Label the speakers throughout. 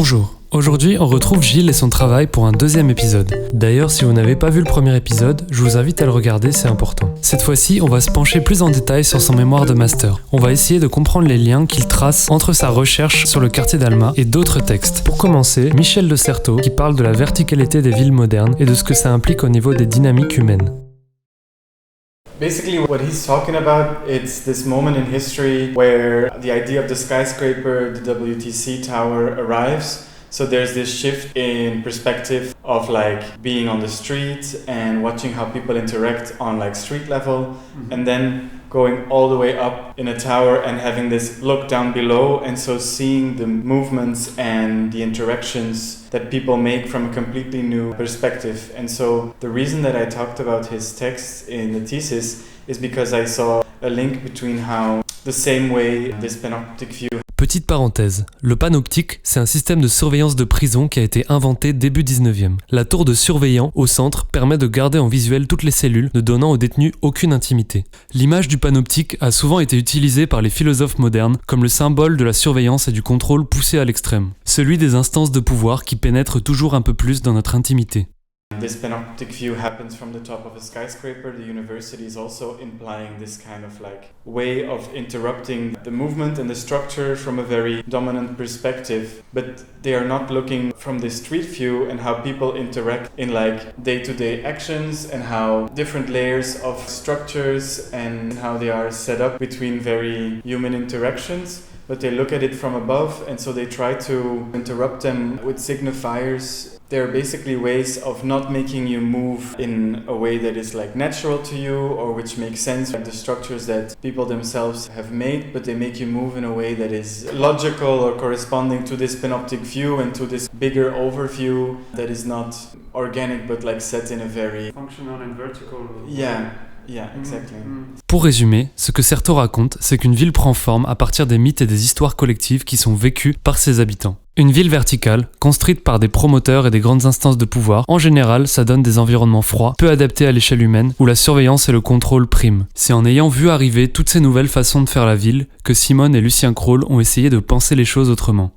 Speaker 1: Bonjour, aujourd'hui on retrouve Gilles et son travail pour un deuxième épisode. D'ailleurs, si vous n'avez pas vu le premier épisode, je vous invite à le regarder, c'est important. Cette fois-ci, on va se pencher plus en détail sur son mémoire de master. On va essayer de comprendre les liens qu'il trace entre sa recherche sur le quartier d'Alma et d'autres textes. Pour commencer, Michel de Certeau qui parle de la verticalité des villes modernes et de ce que ça implique au niveau des dynamiques humaines.
Speaker 2: Basically, what he's talking about, it's this moment in history where the idea of the skyscraper, the WTC tower, arrives. So there's this shift in perspective of like being on the street and watching how people interact on like street level, and then going all the way up in a tower and having this look down below, and so seeing the movements and the interactions that people make from a completely new perspective. And so the reason that I talked about his text in the thesis is because I saw a link between how the same way this panoptic view.
Speaker 1: Petite parenthèse, le panoptique, c'est un système de surveillance de prison qui a été inventé début 19e. La tour de surveillant au centre permet de garder en visuel toutes les cellules, ne donnant aux détenus aucune intimité. L'image du panoptique a souvent été utilisée par les philosophes modernes comme le symbole de la surveillance et du contrôle poussé à l'extrême, celui des instances de pouvoir qui pénètrent toujours un peu plus dans notre intimité.
Speaker 2: This panoptic view happens from the top of a skyscraper. The university is also implying this kind of like way of interrupting the movement and the structure from a very dominant perspective. But they are not looking from the street view and how people interact in like day-to-day actions and how different layers of structures and how they are set up between very human interactions. But they look at it from above, and so they try to interrupt them with signifiers. They're basically ways of not making you move in a way that is like natural to you or which makes sense, like the structures that people themselves have made, but they make you move in a way that is logical or corresponding to this panoptic view and to this bigger overview that is not organic but like set in a very
Speaker 3: functional and vertical.
Speaker 2: Yeah, exactly.
Speaker 1: Pour résumer, ce que Certeau raconte, c'est qu'une ville prend forme à partir des mythes et des histoires collectives qui sont vécues par ses habitants. Une ville verticale, construite par des promoteurs et des grandes instances de pouvoir, en général, ça donne des environnements froids, peu adaptés à l'échelle humaine, où la surveillance et le contrôle priment. C'est en ayant vu arriver toutes ces nouvelles façons de faire la ville que Simone et Lucien Kroll ont essayé de penser les choses autrement.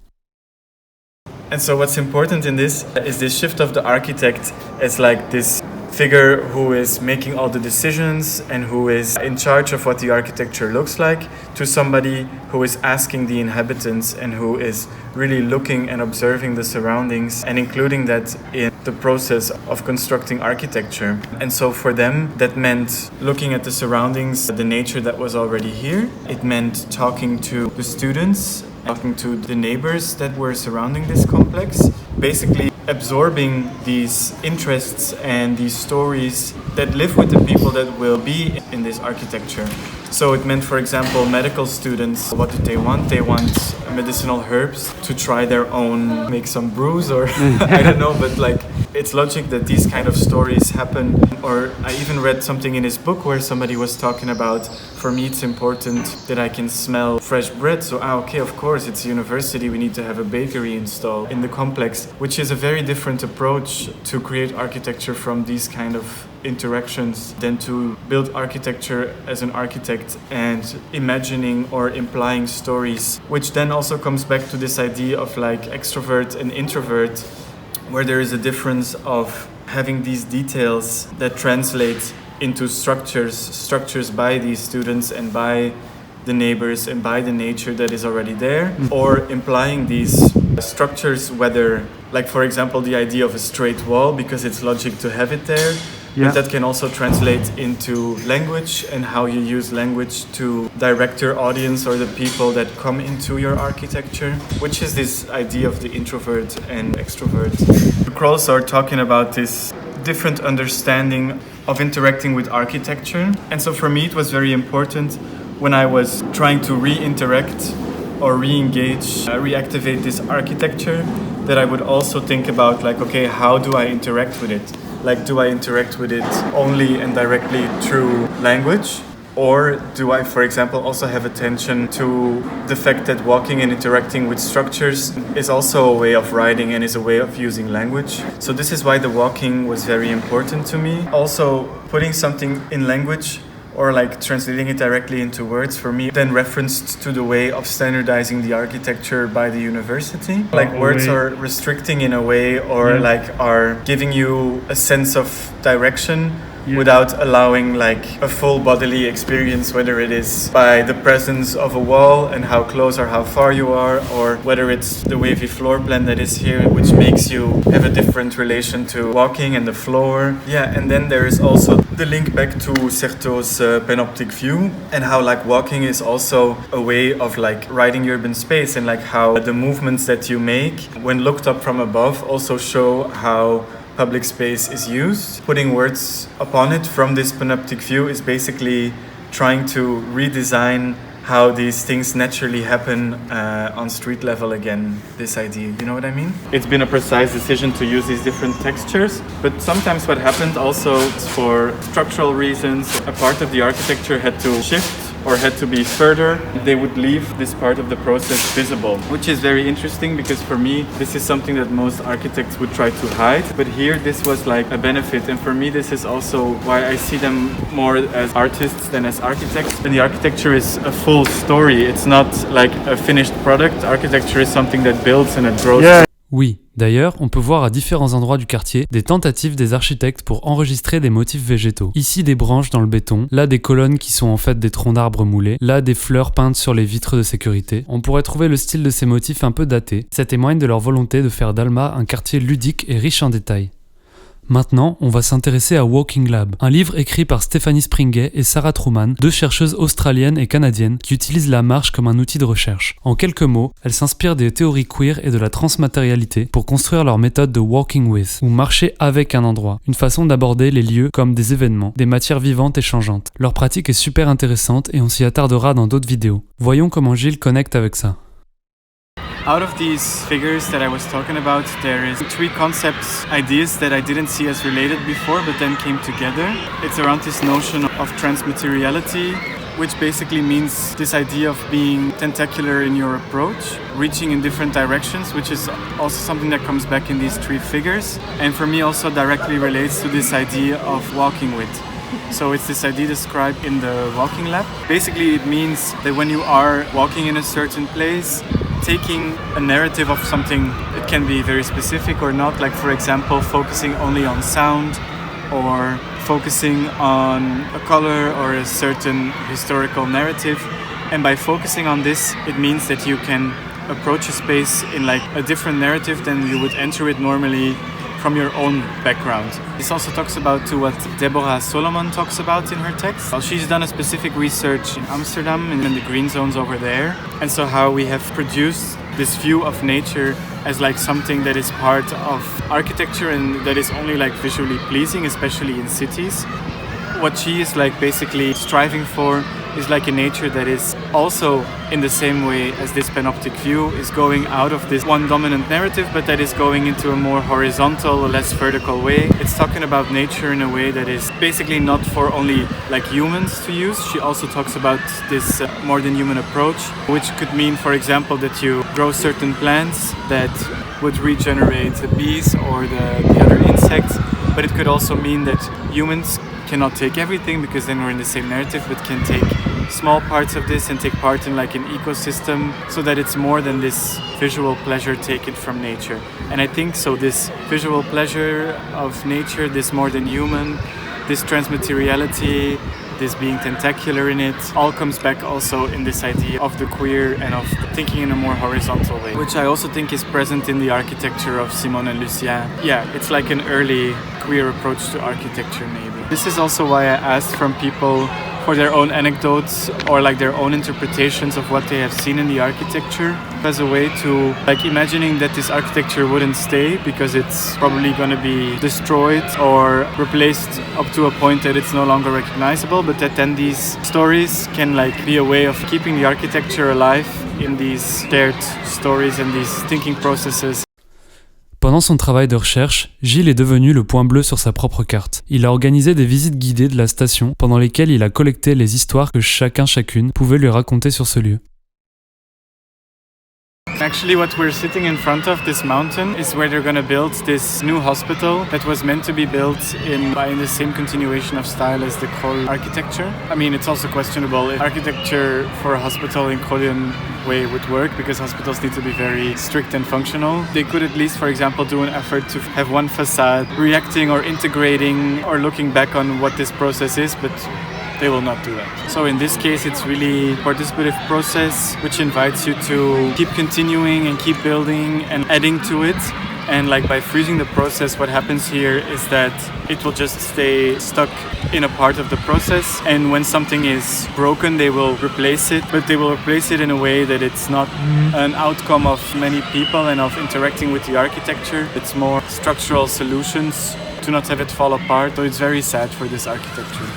Speaker 2: And so what's important in this is this shift of the architect as like this figure who is making all the decisions and who is in charge of what the architecture looks like, to somebody who is asking the inhabitants and who is really looking and observing the surroundings and including that in the process of constructing architecture. And so for them, that meant looking at the surroundings, the nature that was already here. It meant talking to the students, talking to the neighbors that were surrounding this complex, basically absorbing these interests and these stories that live with the people that will be in this architecture. So it meant, for example, medical students, what did they want? They want medicinal herbs to try their own, make some brews or I don't know, but like it's logic that these kind of stories happen. Or I even read something in his book where somebody was talking about, for me it's important that I can smell fresh bread. So okay, of course, it's a university, we need to have a bakery installed in the complex, which is a very different approach to create architecture from these kind of interactions than to build architecture as an architect and imagining or implying stories, which then also comes back to this idea of like extrovert and introvert, where there is a difference of having these details that translate into structures by these students and by the neighbors and by the nature that is already there, or implying these structures, whether like for example the idea of a straight wall because it's logic to have it there.
Speaker 3: Yeah.
Speaker 2: But that can also translate into language and how you use language to direct your audience or the people that come into your architecture, which is this idea of the introvert and extrovert. Krolls are talking about this different understanding of interacting with architecture. And so for me it was very important when I was trying to re-interact or re-engage, reactivate this architecture, that I would also think about like, okay, how do I interact with it? Like, do I interact with it only and directly through language? Or do I, for example, also have attention to the fact that walking and interacting with structures is also a way of writing and is a way of using language? So this is why the walking was very important to me. Also, putting something in language or like translating it directly into words for me then referenced to the way of standardizing the architecture by the university. Like words are restricting in a way or like are giving you a sense of direction without allowing like a full bodily experience, whether it is by the presence of a wall and how close or how far you are, or whether it's the wavy floor plan that is here, which makes you have a different relation to walking and the floor. Yeah, and then there is also the link back to Certeau's panoptic view and how like walking is also a way of like writing urban space, and like how the movements that you make when looked up from above also show how public space is used. Putting words upon it from this panoptic view is basically trying to redesign how these things naturally happen on street level again, this idea, you know what I mean? It's been a precise decision to use these different textures, but sometimes what happened also for structural reasons, a part of the architecture had to shift or had to be further. They would leave this part of the process visible, which is very interesting because for me, this is something that most architects would try to hide. But here, this was like a benefit. And for me, this is also why I see them more as artists than as architects. And the architecture is a full story. It's not like a finished product. Architecture is something that builds and it grows.
Speaker 1: Yeah. Oui, d'ailleurs, on peut voir à différents endroits du quartier des tentatives des architectes pour enregistrer des motifs végétaux. Ici des branches dans le béton, là des colonnes qui sont en fait des troncs d'arbres moulés, là des fleurs peintes sur les vitres de sécurité. On pourrait trouver le style de ces motifs un peu daté, ça témoigne de leur volonté de faire d'Alma un quartier ludique et riche en détails. Maintenant, on va s'intéresser à Walking Lab, un livre écrit par Stephanie Springay et Sarah Truman, deux chercheuses australiennes et canadiennes qui utilisent la marche comme un outil de recherche. En quelques mots, elles s'inspirent des théories queer et de la transmatérialité pour construire leur méthode de walking with, ou marcher avec un endroit, une façon d'aborder les lieux comme des événements, des matières vivantes et changeantes. Leur pratique est super intéressante et on s'y attardera dans d'autres vidéos. Voyons comment Gilles connecte avec ça.
Speaker 2: Out of these figures that I was talking about, there is three concepts, ideas that I didn't see as related before, but then came together. It's around this notion of transmateriality, which basically means this idea of being tentacular in your approach, reaching in different directions, which is also something that comes back in these three figures. And for me also directly relates to this idea of walking with. So it's this idea described in the Walking Lab. Basically it means that when you are walking in a certain place, taking a narrative of something, it can be very specific or not, like for example focusing only on sound or focusing on a color or a certain historical narrative. And by focusing on this, it means that you can approach a space in like a different narrative than you would enter it normally from your own background. This also talks about to what Deborah Solomon talks about in her text. Well, she's done a specific research in Amsterdam and in the green zones over there. And so how we have produced this view of nature as like something that is part of architecture and that is only like visually pleasing, especially in cities. What she is like basically striving for is like a nature that is also in the same way as this panoptic view is going out of this one dominant narrative, but that is going into a more horizontal, less vertical way. It's talking about nature in a way that is basically not for only like humans to use. She also talks about this more than human approach, which could mean, for example, that you grow certain plants that would regenerate the bees or the other insects, but it could also mean that humans cannot take everything because then we're in the same narrative, but can take small parts of this and take part in like an ecosystem so that it's more than this visual pleasure taken from nature. And I think so this visual pleasure of nature, this more than human, this transmateriality, this being tentacular in it, all comes back also in this idea of the queer and of thinking in a more horizontal way, which I also think is present in the architecture of Simone and Lucien. Yeah, it's like an early queer approach to architecture maybe. This is also why I asked from people for their own anecdotes or like their own interpretations of what they have seen in the architecture as a way to like imagining that this architecture wouldn't stay because it's probably going to be destroyed or replaced up to a point that it's no longer recognizable, but that then these stories can like be a way of keeping the architecture alive in these shared stories and these thinking processes.
Speaker 1: Pendant son travail de recherche, Gilles est devenu le point bleu sur sa propre carte. Il a organisé des visites guidées de la station pendant lesquelles il a collecté les histoires que chacune pouvait lui raconter sur ce lieu.
Speaker 2: Actually, what we're sitting in front of, this mountain, is where they're going to build this new hospital that was meant to be built in the same continuation of style as the Kröll architecture. I mean, it's also questionable if architecture for a hospital in Kröllian way would work, because hospitals need to be very strict and functional. They could at least, for example, do an effort to have one facade reacting or integrating or looking back on what this process is, but they will not do that. So in this case, it's really a participative process which invites you to keep continuing and keep building and adding to it. And like by freezing the process, what happens here is that it will just stay stuck in a part of the process. And when something is broken, they will replace it, but they will replace it in a way that it's not an outcome of many people and of interacting with the architecture. It's more structural solutions to not have it fall apart. So it's very sad for this architecture.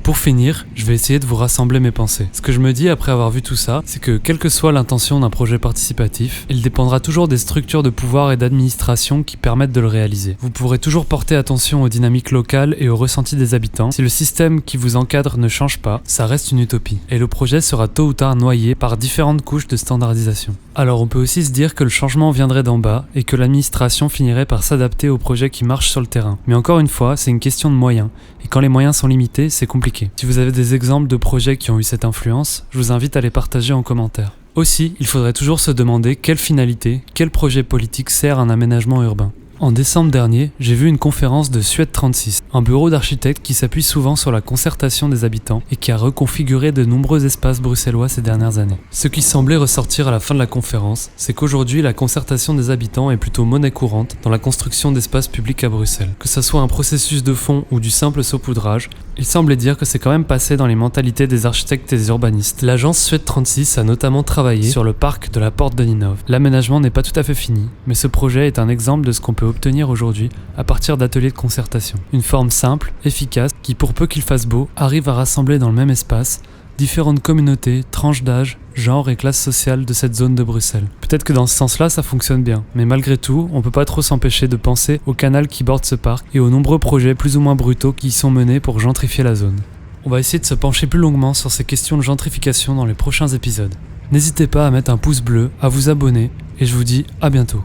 Speaker 1: Pour finir, je vais essayer de vous rassembler mes pensées. Ce que je me dis après avoir vu tout ça, c'est que quelle que soit l'intention d'un projet participatif, il dépendra toujours des structures de pouvoir et d'administration qui permettent de le réaliser. Vous pourrez toujours porter attention aux dynamiques locales et aux ressentis des habitants. Si le système qui vous encadre ne change pas, ça reste une utopie. Et le projet sera tôt ou tard noyé par différentes couches de standardisation. Alors on peut aussi se dire que le changement viendrait d'en bas et que l'administration finirait par s'adapter aux projets qui marchent sur le terrain. Mais encore une fois, c'est une question de moyens. Et quand les moyens sont limités, c'est compliqué. Si vous avez des exemples de projets qui ont eu cette influence, je vous invite à les partager en commentaire. Aussi, il faudrait toujours se demander quelle finalité, quel projet politique sert un aménagement urbain. En décembre dernier, j'ai vu une conférence de Suède 36, un bureau d'architectes qui s'appuie souvent sur la concertation des habitants et qui a reconfiguré de nombreux espaces bruxellois ces dernières années. Ce qui semblait ressortir à la fin de la conférence, c'est qu'aujourd'hui la concertation des habitants est plutôt monnaie courante dans la construction d'espaces publics à Bruxelles. Que ça soit un processus de fond ou du simple saupoudrage, il semblait dire que c'est quand même passé dans les mentalités des architectes et des urbanistes. L'agence Suède 36 a notamment travaillé sur le parc de la Porte de Ninove. L'aménagement n'est pas tout à fait fini, mais ce projet est un exemple de ce qu'on peut obtenir aujourd'hui à partir d'ateliers de concertation. Une forme simple, efficace, qui pour peu qu'il fasse beau, arrive à rassembler dans le même espace différentes communautés, tranches d'âge, genres et classes sociales de cette zone de Bruxelles. Peut-être que dans ce sens-là, ça fonctionne bien, mais malgré tout, on peut pas trop s'empêcher de penser au canal qui borde ce parc et aux nombreux projets plus ou moins brutaux qui y sont menés pour gentrifier la zone. On va essayer de se pencher plus longuement sur ces questions de gentrification dans les prochains épisodes. N'hésitez pas à mettre un pouce bleu, à vous abonner, et je vous dis à bientôt.